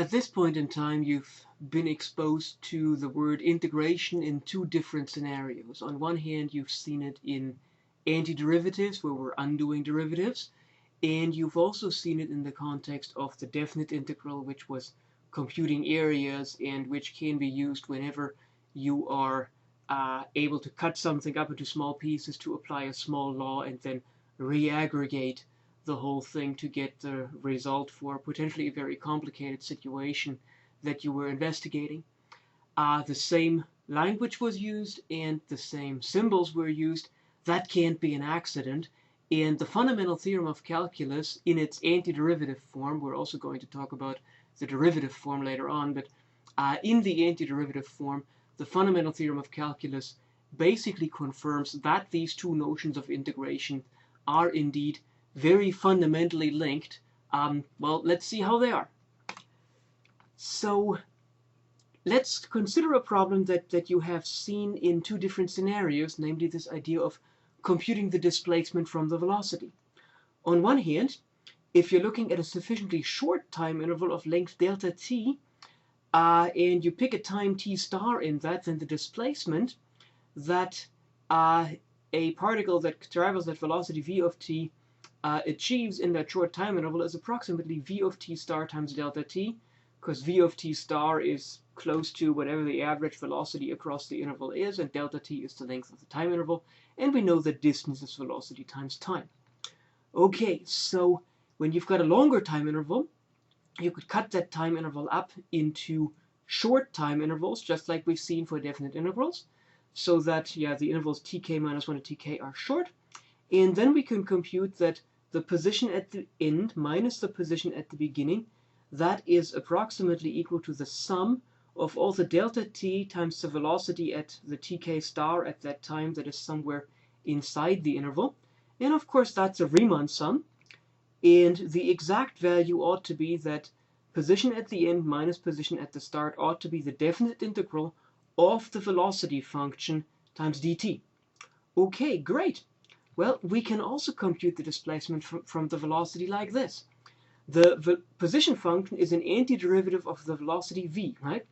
At this point in time, you've been exposed to the word integration in two different scenarios. On one hand, you've seen it in antiderivatives, where we're undoing derivatives, and you've also seen it in the context of the definite integral, which was computing areas and which can be used whenever you are able to cut something up into small pieces to apply a small law and then reaggregate the whole thing to get the result for potentially a very complicated situation that you were investigating. The same language was used and the same symbols were used. That can't be an accident. And the fundamental theorem of calculus in its antiderivative form, we're also going to talk about the derivative form later on, but in the antiderivative form, the fundamental theorem of calculus basically confirms that these two notions of integration are indeed very fundamentally linked. Well, let's see how they are. So let's consider a problem that you have seen in two different scenarios, namely this idea of computing the displacement from the velocity. On one hand, if you're looking at a sufficiently short time interval of length delta t, and you pick a time t star in that, then the displacement that a particle that travels at velocity v of t achieves in that short time interval is approximately v of t star times delta t, because v of t star is close to whatever the average velocity across the interval is, and delta t is the length of the time interval, and we know that distance is velocity times time. Okay, so when you've got a longer time interval, you could cut that time interval up into short time intervals, just like we've seen for definite integrals, so that, yeah, the intervals tk minus 1 and tk are short, and then we can compute that the position at the end minus the position at the beginning, that is approximately equal to the sum of all the delta t times the velocity at the tk star at that time that is somewhere inside the interval. And of course that's a Riemann sum, and the exact value ought to be that position at the end minus position at the start ought to be the definite integral of the velocity function times dt. Okay, great. Well, we can also compute the displacement from the velocity like this. The position function is an antiderivative of the velocity v, right?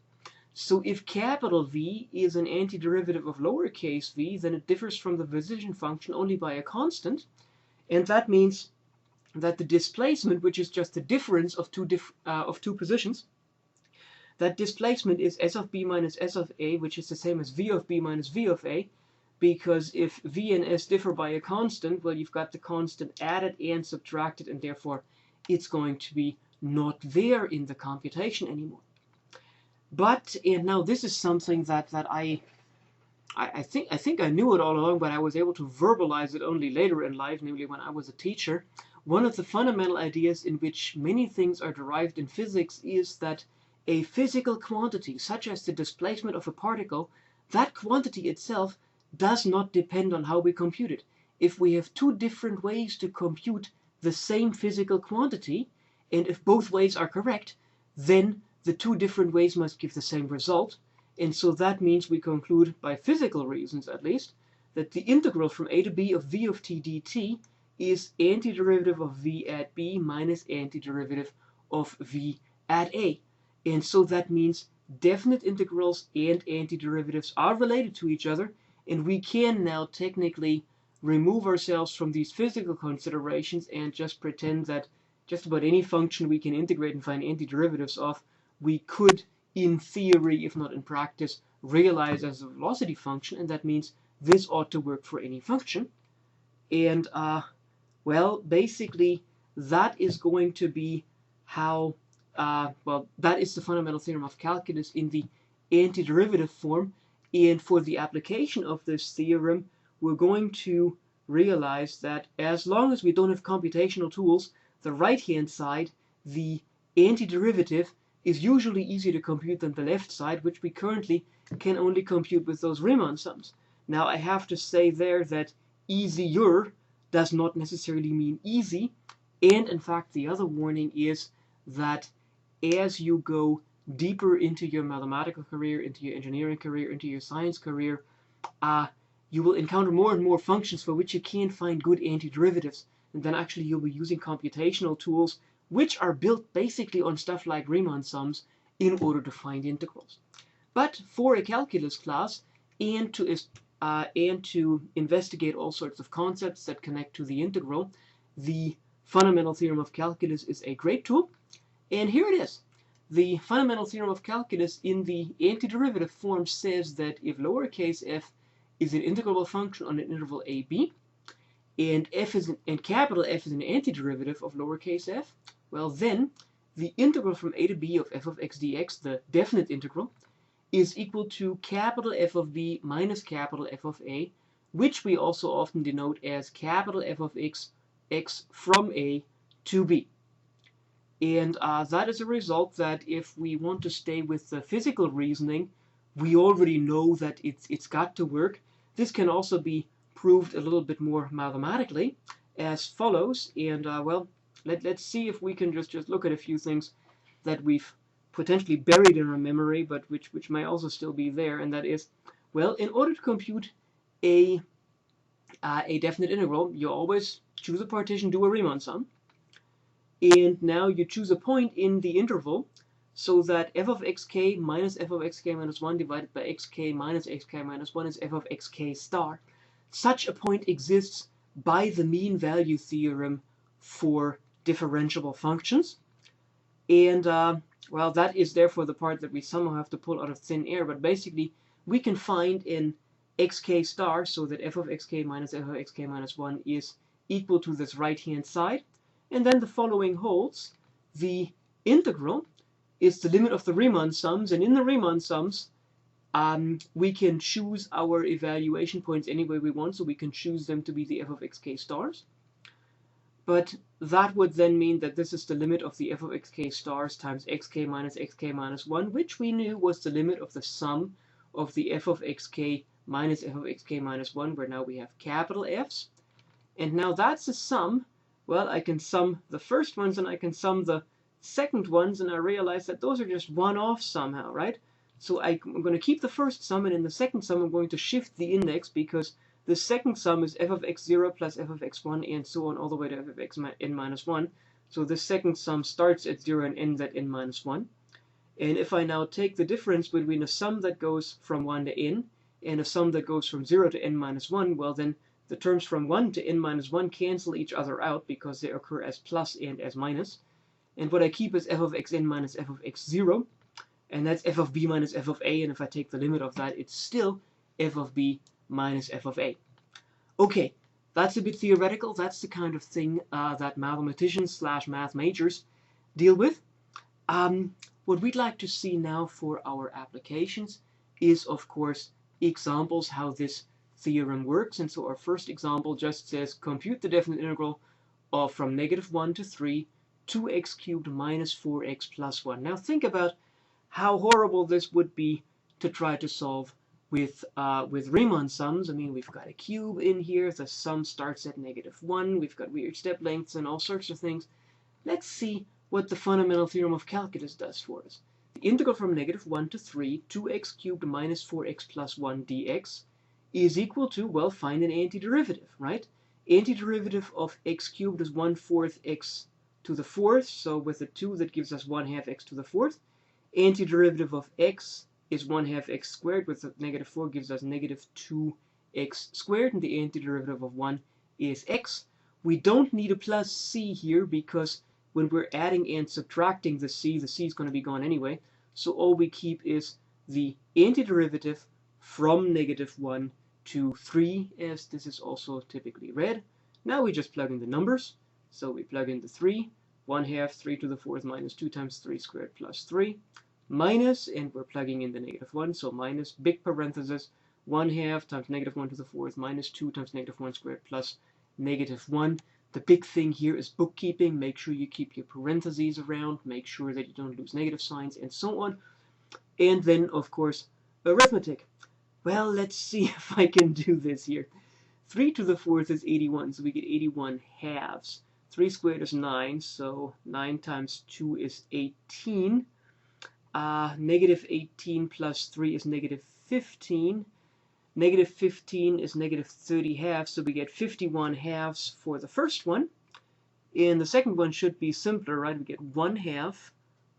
So if capital V is an antiderivative of lowercase v, then it differs from the position function only by a constant, and that means that the displacement, which is just the difference of two positions, that displacement is s of b minus s of a, which is the same as v of b minus v of a, because if v and s differ by a constant, well, you've got the constant added and subtracted, and therefore it's going to be not there in the computation anymore. But, and now this is something that I think I knew it all along, but I was able to verbalize it only later in life, namely when I was a teacher. One of the fundamental ideas in which many things are derived in physics is that a physical quantity, such as the displacement of a particle, that quantity itself does not depend on how we compute it. If we have two different ways to compute the same physical quantity, and if both ways are correct, then the two different ways must give the same result. And so that means we conclude, by physical reasons at least, that the integral from a to b of v of t dt is antiderivative of v at b minus antiderivative of v at a. And so that means definite integrals and antiderivatives are related to each other, and we can now technically remove ourselves from these physical considerations and just pretend that just about any function we can integrate and find antiderivatives of, we could, in theory, if not in practice, realize as a velocity function, and that means this ought to work for any function. And, well, basically, that is going to be how, well, that is the fundamental theorem of calculus in the antiderivative form. And for the application of this theorem, we're going to realize that as long as we don't have computational tools, the right-hand side, the antiderivative, is usually easier to compute than the left side, which we currently can only compute with those Riemann sums. Now, I have to say there that easier does not necessarily mean easy, and in fact, the other warning is that as you go deeper into your mathematical career, into your engineering career, into your science career, you will encounter more and more functions for which you can't find good antiderivatives, and then actually you'll be using computational tools which are built basically on stuff like Riemann sums in order to find integrals. But for a calculus class and to investigate all sorts of concepts that connect to the integral, the fundamental theorem of calculus is a great tool. And here it is. The fundamental theorem of calculus in the antiderivative form says that if lowercase f is an integrable function on an interval a, b, and capital F is an antiderivative of lowercase f, well then the integral from a to b of f of x dx, the definite integral, is equal to capital F of b minus capital F of a, which we also often denote as capital F of x from a to b. And that is a result that if we want to stay with the physical reasoning, we already know that it's got to work. This can also be proved a little bit more mathematically as follows. And well, let's see if we can just look at a few things that we've potentially buried in our memory, but which may also still be there. And that is, well, in order to compute a definite integral, you always choose a partition, do a Riemann sum. And now you choose a point in the interval so that f of xk minus f of xk minus 1 divided by xk minus xk minus 1 is f of xk star. Such a point exists by the mean value theorem for differentiable functions. And well, that is therefore the part that we somehow have to pull out of thin air. But basically, we can find in xk star so that f of xk minus f of xk minus 1 is equal to this right-hand side. And then the following holds. The integral is the limit of the Riemann sums, and in the Riemann sums, we can choose our evaluation points any way we want, so we can choose them to be the f of xk stars. But that would then mean that this is the limit of the f of xk stars times xk minus 1, which we knew was the limit of the sum of the f of xk minus f of xk minus 1, where now we have capital F's. And now that's a sum. Well, I can sum the first ones and I can sum the second ones, and I realize that those are just one-off somehow, right? So I'm going to keep the first sum, and in the second sum I'm going to shift the index, because the second sum is f of x0 plus f of x1 and so on all the way to f of xn minus 1. So the second sum starts at 0 and ends at n minus 1. And if I now take the difference between a sum that goes from 1 to n and a sum that goes from 0 to n minus 1, well then the terms from 1 to n minus 1 cancel each other out because they occur as plus and as minus. And what I keep is f of xn minus f of x0, and that's f of b minus f of a, and if I take the limit of that, it's still f of b minus f of a. Okay, that's a bit theoretical. That's the kind of thing that mathematicians / math majors deal with. What we'd like to see now for our applications is, of course, examples how this theorem works. And so our first example just says compute the definite integral of from -1 to 3 2x cubed minus 4x plus 1. Now think about how horrible this would be to try to solve with Riemann sums. I mean, we've got a cube in here, the sum starts at -1, we've got weird step lengths and all sorts of things. Let's see what the fundamental theorem of calculus does for us. The integral from -1 to 3 2x cubed minus 4x plus 1 dx is equal to, well, find an antiderivative, right? Antiderivative of x cubed is 1/4 x to the 4th, so with a 2 that gives us 1/2 x to the 4th. Antiderivative of x is 1/2 x squared, with the -4 gives us -2x squared, and the antiderivative of 1 is x. We don't need a plus c here because when we're adding and subtracting the c is going to be gone anyway. So all we keep is the antiderivative from -1 to 3, as this is also typically read. Now we just plug in the numbers. So we plug in the 3, 1/2, 3 to the 4th minus 2 times 3 squared plus 3, minus, and we're plugging in the -1, so minus, big parenthesis, 1/2 times -1 to the 4th minus 2 times -1 squared plus -1. The big thing here is bookkeeping. Make sure you keep your parentheses around, make sure that you don't lose negative signs, and so on. And then, of course, arithmetic. Well, let's see if I can do this here. 3 to the 4th is 81, so we get 81 halves. 3 squared is 9, so 9 times 2 is 18. -18 plus 3 is -15. -15 is -30 halves, so we get 51 halves for the first one. And the second one should be simpler, right? We get 1/2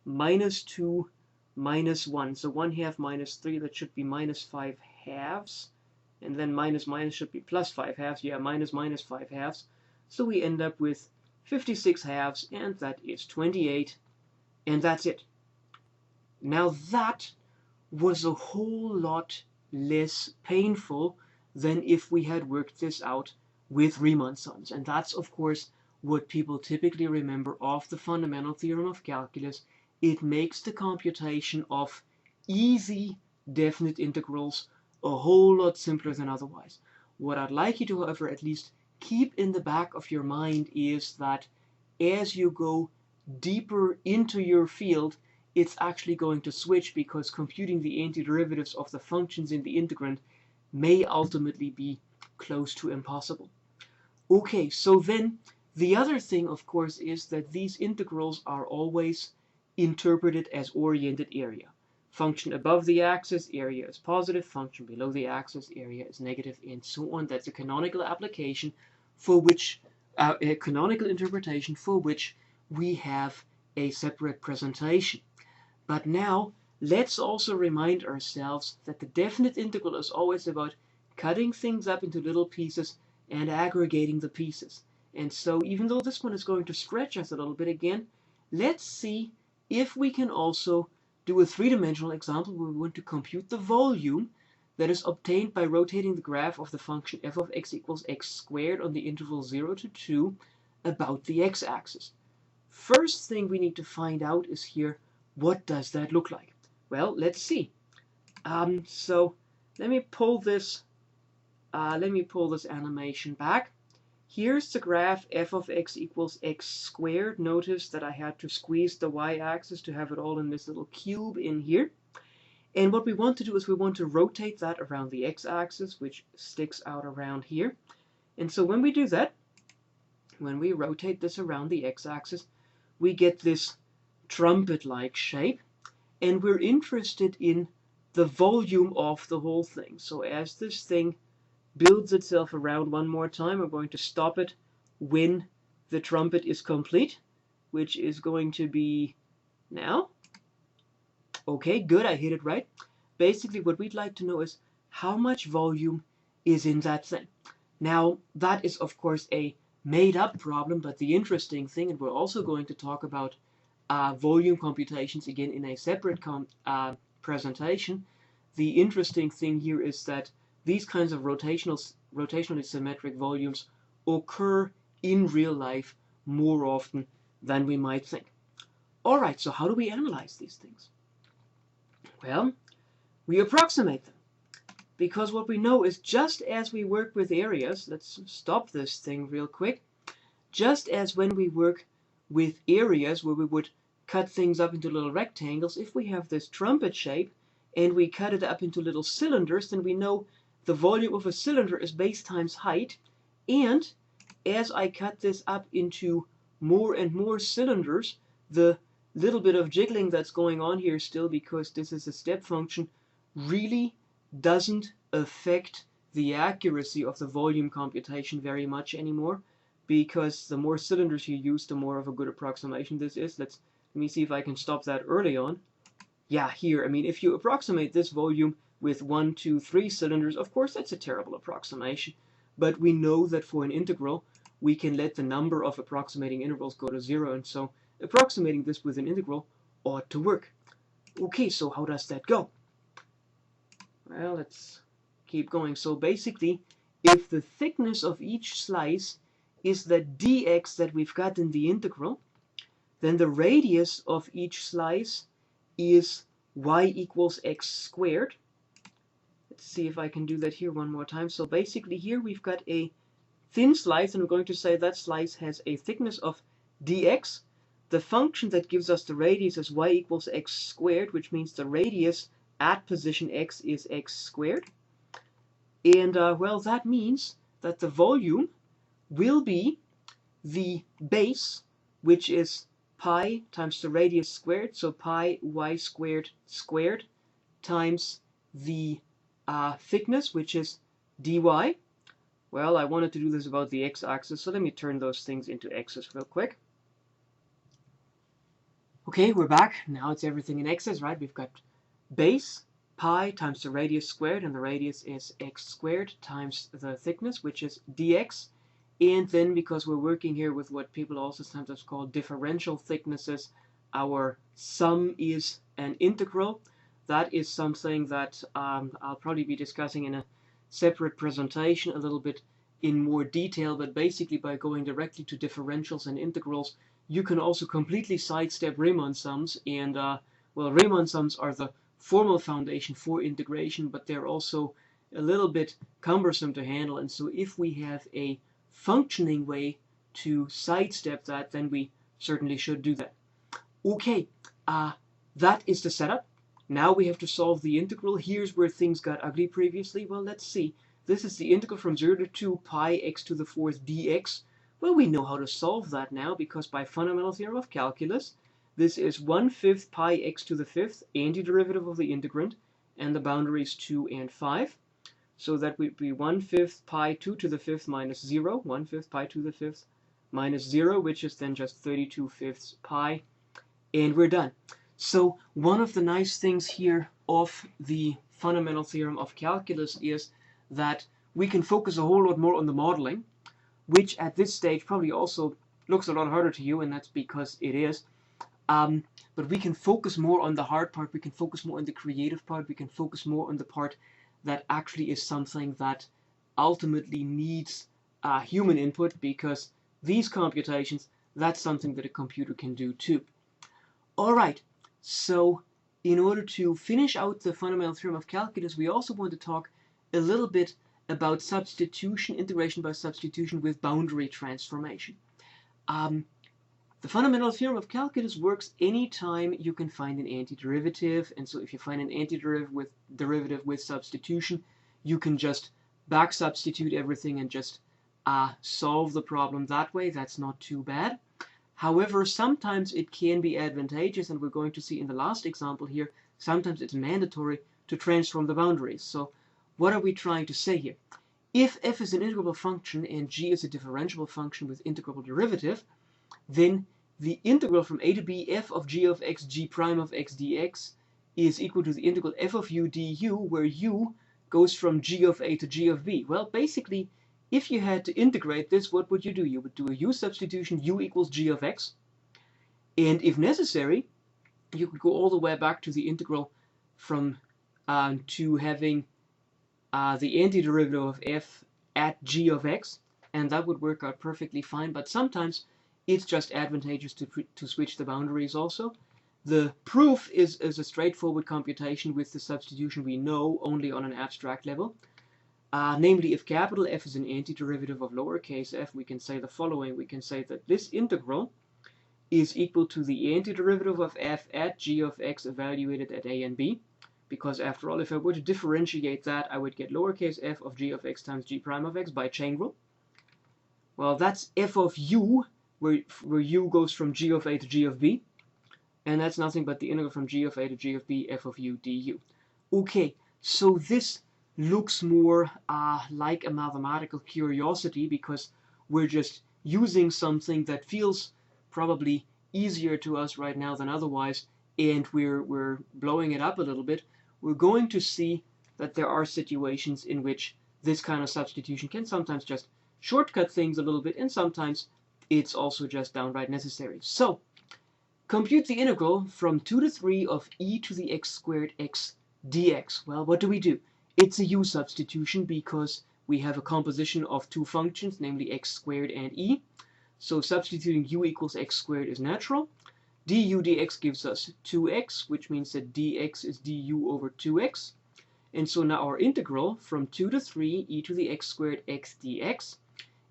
minus 2 minus 1. So 1/2 minus 3, that should be minus 5/2. And then minus minus should be plus 5/2. Yeah, minus minus 5/2. So we end up with 56/2, and that is 28. And that's it. Now that was a whole lot less painful than if we had worked this out with Riemann sums. And that's, of course, what people typically remember of the fundamental theorem of calculus. It makes the computation of easy definite integrals a whole lot simpler than otherwise. What I'd like you to, however, at least keep in the back of your mind is that as you go deeper into your field, it's actually going to switch, because computing the antiderivatives of the functions in the integrand may ultimately be close to impossible. Okay, so then the other thing, of course, is that these integrals are always interpreted as oriented area. Function above the axis, area is positive. Function below the axis, area is negative, and so on. That's a canonical application for which, a canonical interpretation for which we have a separate presentation. But now, let's also remind ourselves that the definite integral is always about cutting things up into little pieces and aggregating the pieces. And so even though this one is going to stretch us a little bit again, let's see if we can also do a three-dimensional example where we want to compute the volume that is obtained by rotating the graph of the function f of x equals x squared on the interval 0 to 2 about the x-axis. First thing we need to find out is here, what does that look like? Well, let's see. So let me pull this animation back. Here's the graph f of x equals x squared. Notice that I had to squeeze the y-axis to have it all in this little cube in here. And what we want to do is we want to rotate that around the x-axis, which sticks out around here. And so when we do that, when we rotate this around the x-axis, we get this trumpet-like shape. And we're interested in the volume of the whole thing. So as this thing builds itself around one more time, we're going to stop it when the trumpet is complete, which is going to be now. Okay, good, I hit it right. Basically, what we'd like to know is how much volume is in that thing. Now, that is, of course, a made-up problem, but the interesting thing, and we're also going to talk about volume computations again in a separate presentation. The interesting thing here is that these kinds of rotationally symmetric volumes occur in real life more often than we might think. All right, so how do we analyze these things? Well, we approximate them, because what we know is just as we work with areas, let's stop this thing real quick, just as when we work with areas where we would cut things up into little rectangles, if we have this trumpet shape and we cut it up into little cylinders, then we know the volume of a cylinder is base times height. And as I cut this up into more and more cylinders, the little bit of jiggling that's going on here still, because this is a step function, really doesn't affect the accuracy of the volume computation very much anymore, because the more cylinders you use, the more of a good approximation this is. Let me see if I can stop that early on. Yeah, here, I mean, if you approximate this volume with 1, 2, 3 cylinders, of course that's a terrible approximation, but we know that for an integral, we can let the number of approximating intervals go to 0, and so approximating this with an integral ought to work. Okay, so how does that go? Well, let's keep going. So basically, if the thickness of each slice is the dx that we've got in the integral, then the radius of each slice is y equals x squared. Let's see if I can do that here one more time. So basically here we've got a thin slice, and we're going to say that slice has a thickness of dx. The function that gives us the radius is y equals x squared, which means the radius at position x is x squared. And well, that means that the volume will be the base, which is pi times the radius squared, so pi y squared squared times the thickness, which is dy, Well, I wanted to do this about the x-axis, so let me turn those things into x's real quick. Okay, we're back. Now it's everything in x's, right? We've got base pi times the radius squared, and the radius is x squared times the thickness, which is dx. And then, because we're working here with what people also sometimes call differential thicknesses, our sum is an integral. That is something that I'll probably be discussing in a separate presentation a little bit in more detail, but basically by going directly to differentials and integrals, you can also completely sidestep Riemann sums. And well, Riemann sums are the formal foundation for integration, but they're also a little bit cumbersome to handle. And so if we have a functioning way to sidestep that, then we certainly should do that. Okay, that is the setup. Now we have to solve the integral. Here's where things got ugly previously. Well, let's see. This is the integral from 0 to 2 pi x to the 4th dx. Well, we know how to solve that now, because by fundamental theorem of calculus, this is 1/5 pi x to the 5th, antiderivative of the integrand, and the boundaries 2 and 5. So that would be 1/5 pi 2 to the 5th minus 0, 1/5 pi 2 to the 5th minus 0, which is then just 32/5 pi, and we're done. So one of the nice things here of the fundamental theorem of calculus is that we can focus a whole lot more on the modeling, which at this stage probably also looks a lot harder to you, and that's because it is. But we can focus more on the hard part, we can focus more on the creative part, we can focus more on the part that actually is something that ultimately needs human input, because these computations, that's something that a computer can do too. All right, so in order to finish out the fundamental theorem of calculus, we also want to talk a little bit about substitution, integration by substitution with boundary transformation. The fundamental theorem of calculus works anytime you can find an antiderivative, and so if you find an antiderivative with substitution, you can just back substitute everything and just solve the problem that way. That's not too bad. However, sometimes it can be advantageous, and we're going to see in the last example here, sometimes it's mandatory to transform the boundaries. So what are we trying to say here? If f is an integrable function and g is a differentiable function with integrable derivative, then the integral from a to b f of g of x g prime of x dx is equal to the integral f of u du, where u goes from g of a to g of b. Well, basically, if you had to integrate this, what would you do? You would do a u substitution, u equals g of x. And if necessary, you could go all the way back to the integral from to having the antiderivative of f at g of x, and that would work out perfectly fine. But sometimes it's just advantageous to switch the boundaries also. The proof is a straightforward computation with the substitution we know only on an abstract level. Namely, if capital F is an antiderivative of lowercase f, we can say the following. We can say that this integral is equal to the antiderivative of f at g of x evaluated at a and b. Because after all, if I were to differentiate that, I would get lowercase f of g of x times g prime of x by chain rule. Well, that's f of u, where u goes from g of a to g of b. And that's nothing but the integral from g of a to g of b, f of u du. Okay, so this looks more like a mathematical curiosity, because we're just using something that feels probably easier to us right now than otherwise, and we're blowing it up a little bit. We're going to see that there are situations in which this kind of substitution can sometimes just shortcut things a little bit, and sometimes it's also just downright necessary. So, compute the integral from 2 to 3 of e to the x squared x dx. Well, what do? It's a u substitution because we have a composition of two functions, namely x squared and e. So substituting u equals x squared is natural. Du dx gives us 2x, which means that dx is du over 2x. And so now our integral from 2 to 3 e to the x squared x dx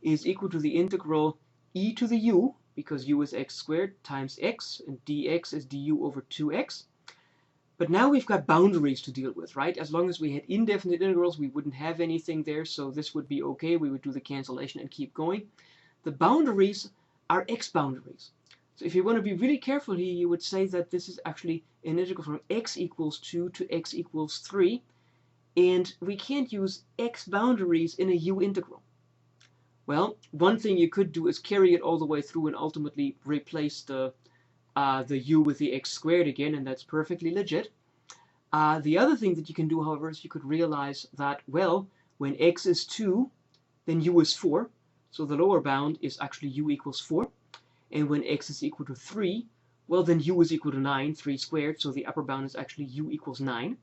is equal to the integral e to the u, because u is x squared, times x, and dx is du over 2x. But now we've got boundaries to deal with, right? As long as we had indefinite integrals, we wouldn't have anything there, so this would be okay. We would do the cancellation and keep going. The boundaries are x boundaries. So if you want to be really careful here, you would say that this is actually an integral from x equals 2 to x equals 3, and we can't use x boundaries in a u integral. Well, one thing you could do is carry it all the way through and ultimately replace the u with the x squared again, and that's perfectly legit. The other thing that you can do, however, is you could realize that, well, when x is 2, then u is 4. So the lower bound is actually u equals 4. And when x is equal to 3, well, then u is equal to 9, 3 squared. So the upper bound is actually u equals 9.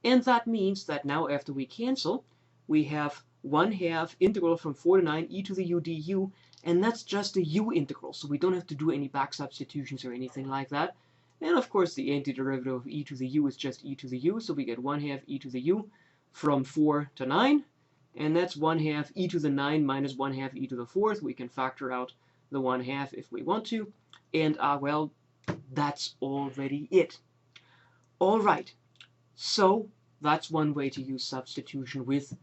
And that means that now after we cancel, we have 1/2 integral from 4 to 9 e to the u du. And that's just a u integral. So we don't have to do any back substitutions or anything like that. And of course, the antiderivative of e to the u is just e to the u. So we get 1/2 e to the u from 4 to 9. And that's 1/2 e to the 9 minus 1/2 e to the 4th. We can factor out the 1/2 if we want to. And well, that's already it. All right. So that's one way to use substitution with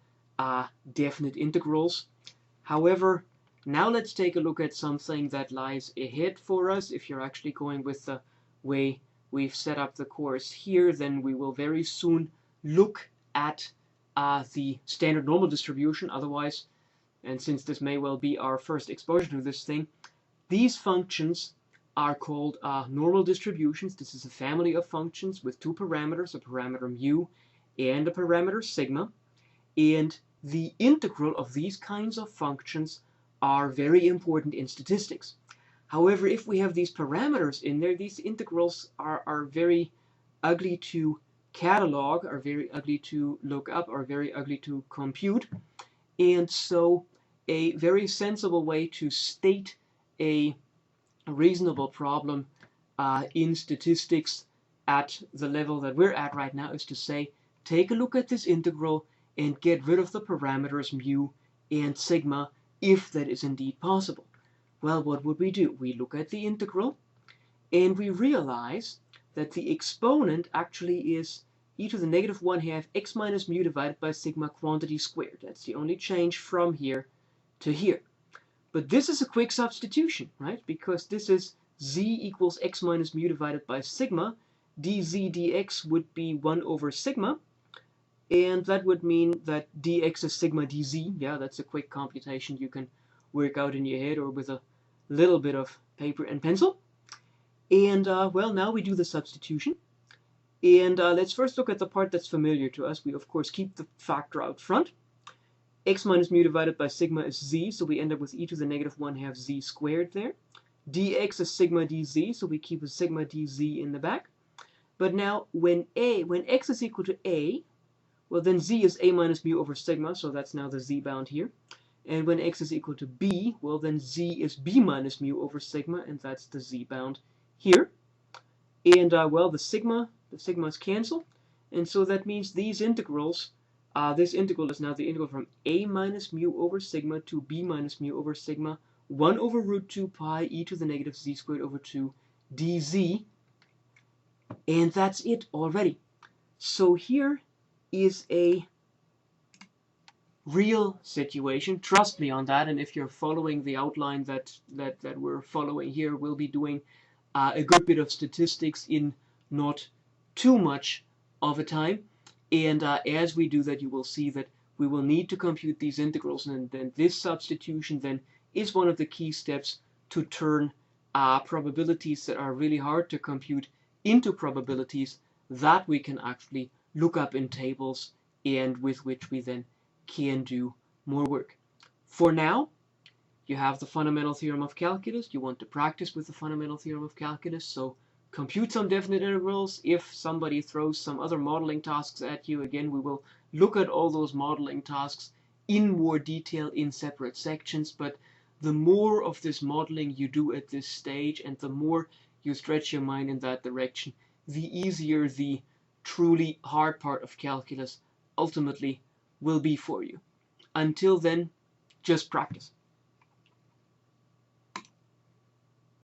definite integrals. However, now let's take a look at something that lies ahead for us. If you're actually going with the way we've set up the course here, then we will very soon look at the standard normal distribution. Otherwise, and since this may well be our first exposure to this thing, these functions are called normal distributions. This is a family of functions with two parameters, a parameter mu and a parameter sigma. And the integral of these kinds of functions are very important in statistics. However, if we have these parameters in there, these integrals are very ugly to catalog, are very ugly to look up, are very ugly to compute. And so a very sensible way to state a reasonable problem in statistics at the level that we're at right now is to say, take a look at this integral and get rid of the parameters mu and sigma if that is indeed possible. Well, what would we do? We look at the integral and we realize that the exponent actually is e to the negative 1/2 x minus mu divided by sigma quantity squared. That's the only change from here to here. But this is a quick substitution, right? Because this is z equals x minus mu divided by sigma. dz dx would be 1 over sigma. And that would mean that dx is sigma dz. Yeah, that's a quick computation you can work out in your head or with a little bit of paper and pencil. And well, now we do the substitution. And let's first look at the part that's familiar to us. We, of course, keep the factor out front. X minus mu divided by sigma is z, so we end up with e to the negative 1/2 z squared there. dx is sigma dz, so we keep a sigma dz in the back. But now when x is equal to a, well, then z is a minus mu over sigma, so that's now the z bound here. And when x is equal to b, well, then z is b minus mu over sigma, and that's the z bound here. And well, the sigmas cancel, and so that means these integrals, this integral is now the integral from a minus mu over sigma to b minus mu over sigma, 1 over root 2 pi e to the negative z squared over 2 dz. And that's it already. So here is a real situation. Trust me on that. And if you're following the outline that we're following here, we'll be doing a good bit of statistics in not too much of a time. And as we do that, you will see that we will need to compute these integrals. And then this substitution then is one of the key steps to turn probabilities that are really hard to compute into probabilities that we can actually look up in tables and with which we then can do more work. For now, you have the fundamental theorem of calculus. You want to practice with the fundamental theorem of calculus, so compute some definite integrals. If somebody throws some other modeling tasks at you, again, we will look at all those modeling tasks in more detail in separate sections, but the more of this modeling you do at this stage and the more you stretch your mind in that direction, the easier the truly hard part of calculus ultimately will be for you. Until then, just practice.